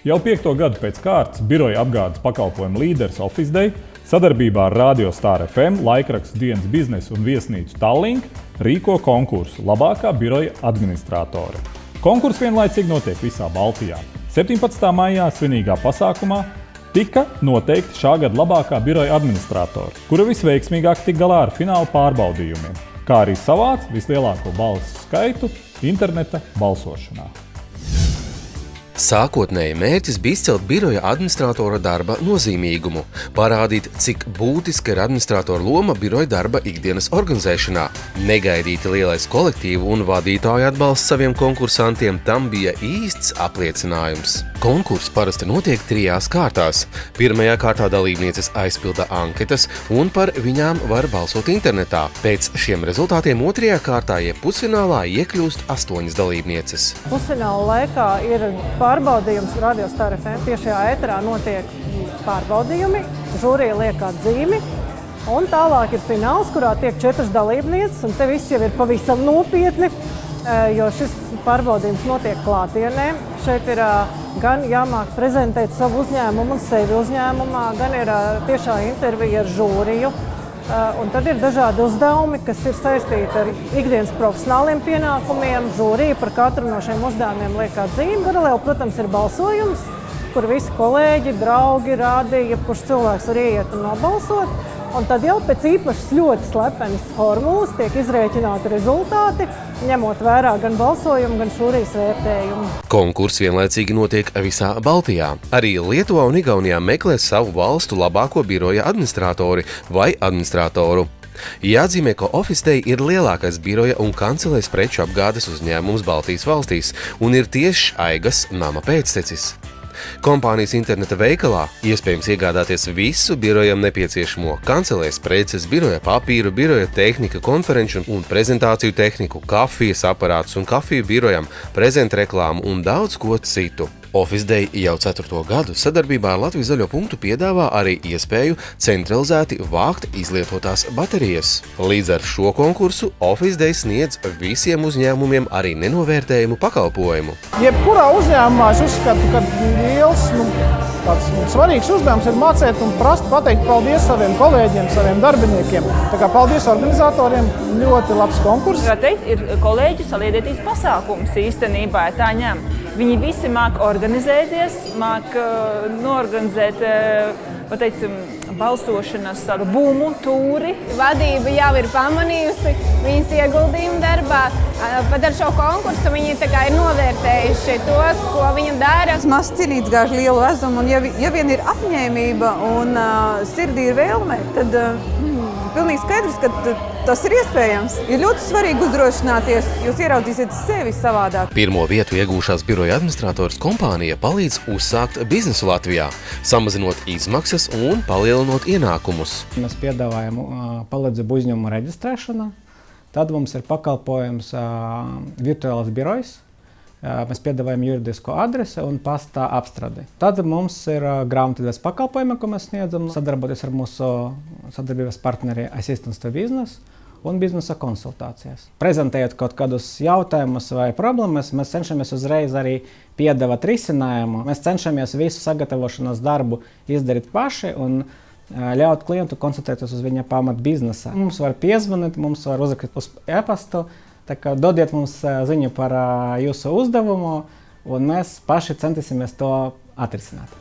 Jau 5. gadu pēc kārtas biroja apgādes pakalpojumu līderis Office sadarbībā ar Radio Star FM, laikrakstu Dienas biznesu un viesnīcu Tallink rīko konkursu labākā biroja administratori. Konkurss vienlaicīgi notiek visā Baltijā. 17. maijā svinīgā pasākumā tika noteikti šā gada labākā biroja administratori, kura visveiksmīgāk tik galā ar fināla pārbaudījumiem, kā arī savāc vislielāko balsu skaitu interneta balsošanā. Sākotnēji mērķis bija izcelt biroja administratora darba nozīmīgumu, parādīt, cik būtiska ir administratora loma biroja darba ikdienas organizēšanā. Negaidīti lielais kolektīvu un vadītāju atbalsts saviem konkursantiem tam bija īsts apliecinājums. Konkurss parasti notiek 3 kārtās. Pirmajā kārtā dalībnieces aizpilda anketas un par viņām var balsot internetā. Pēc šiem rezultātiem 2. kārtā jeb pusfinālā iekļūst 8 dalībnieces. Pusfināla laikā ir pārbaudījums Radio Star FM. Tiešajā ēterā notiek pārbaudījumi, žūrija liek atzīmi. Un tālāk ir fināls, kurā tiek 4 dalībnieces, un te viss jau ir pavisam nopietni, jo šis pārbaudījums notiek klātienē. Šeit ir gan jāmāk prezentēt savu uzņēmumu un sevi uzņēmumā, gan ir tiešā intervija ar žūriju. Un tad ir dažādi uzdevumi, kas ir saistīti ar ikdienas profesionāliem pienākumiem. Žūrija par katru no šiem uzdevumiem liek atzīmi. Paralēli, protams, ir balsojums, kur visi kolēģi, draugi, rādīja, kurš cilvēks var ieiet un nobalsot. Un tad jau pēc īpašas ļoti slepenas formulas tiek izrēķināti rezultāti, ņemot vērā gan balsojumu, gan žūrijas vērtējumu. Konkurss vienlaicīgi notiek visā Baltijā. Arī Lietuvā un Igaunijā meklē savu valstu labāko biroja administratori vai administratoru. Jāatzīmē, ka Office ir lielākais biroja un kancelēs preču apgādes uzņēmums Baltijas valstīs un ir tieši Aigas nama pēctecis. Kompānijas interneta veikalā iespējams iegādāties visu birojam nepieciešamo kancelēs preces, biroja papīru, biroja tehnika, konferenču un prezentāciju tehniku, kafijas aparātus un kafiju birojam, prezentreklāmu un daudz ko citu. Office jau 4. gadu sadarbībā ar Latvijas Zaļo punktu piedāvā arī iespēju centralizēti vākt izlietotās baterijas. Līdz ar šo konkursu Office sniedz visiem uzņēmumiem arī nenovērtējumu pakalpojumu. Jebkurā uzņēmumā es uzskatu, ka liels, tāds svarīgs uzdevums ir mācīt un pateikt paldies saviem kolēģiem, saviem darbiniekiem. Tā kā paldies organizatoriem, ļoti labs konkurss. Teikt, ir kolēģu saliedētības pasākums īstenībā, tā ņem. Viņi visi māk organizēties, māk norganizēt balsošanas ar bumu, tūri. Vadība jau ir pamanījusi viņas ieguldījumu darbā. Pat ar šo konkursu viņi ir novērtējuši to, ko viņa dara. Mazs cīnīts gāž lielu vezumu, un ja vien ir apņēmība un sirdī ir vēlme, tad pilnīgi skaidrs, ka tas ir iespējams. Ir ļoti svarīgi uzdrošināties, jūs ieraudzīsiet sevi savādāk. Pirmo vietu iegūšās biroja administrators kompānija palīdz uzsākt biznesu Latvijā, samazinot izmaksas un palielinot ienākumus. Mēs piedāvājam palīdzību uzņēmumu reģistrēšanā. Tad mums ir pakalpojums virtuāls birojs. Mēs piedāvājam juridisko adresi un pasta apstrādi. Tad mums ir grāmatvedības pakalpojumi, ko mēs sniedzam, sadarboties ar mūsu sadarbības partneri Assistance to Business un biznesa konsultācijas. Prezentējot kaut kādus jautājumus vai problēmas, mēs cenšamies uzreiz arī piedāvāt risinājumu. Mēs cenšamies visu sagatavošanas darbu izdarīt paši un ļaut klientu koncentrēties uz viņa pamat biznesa. Mums var piezvanīt, mums var uzrakstīt uz e-pastu. Tā kā dodiet mums ziņu par jūsu uzdevumu, un mēs paši centīsimies to atrisināt.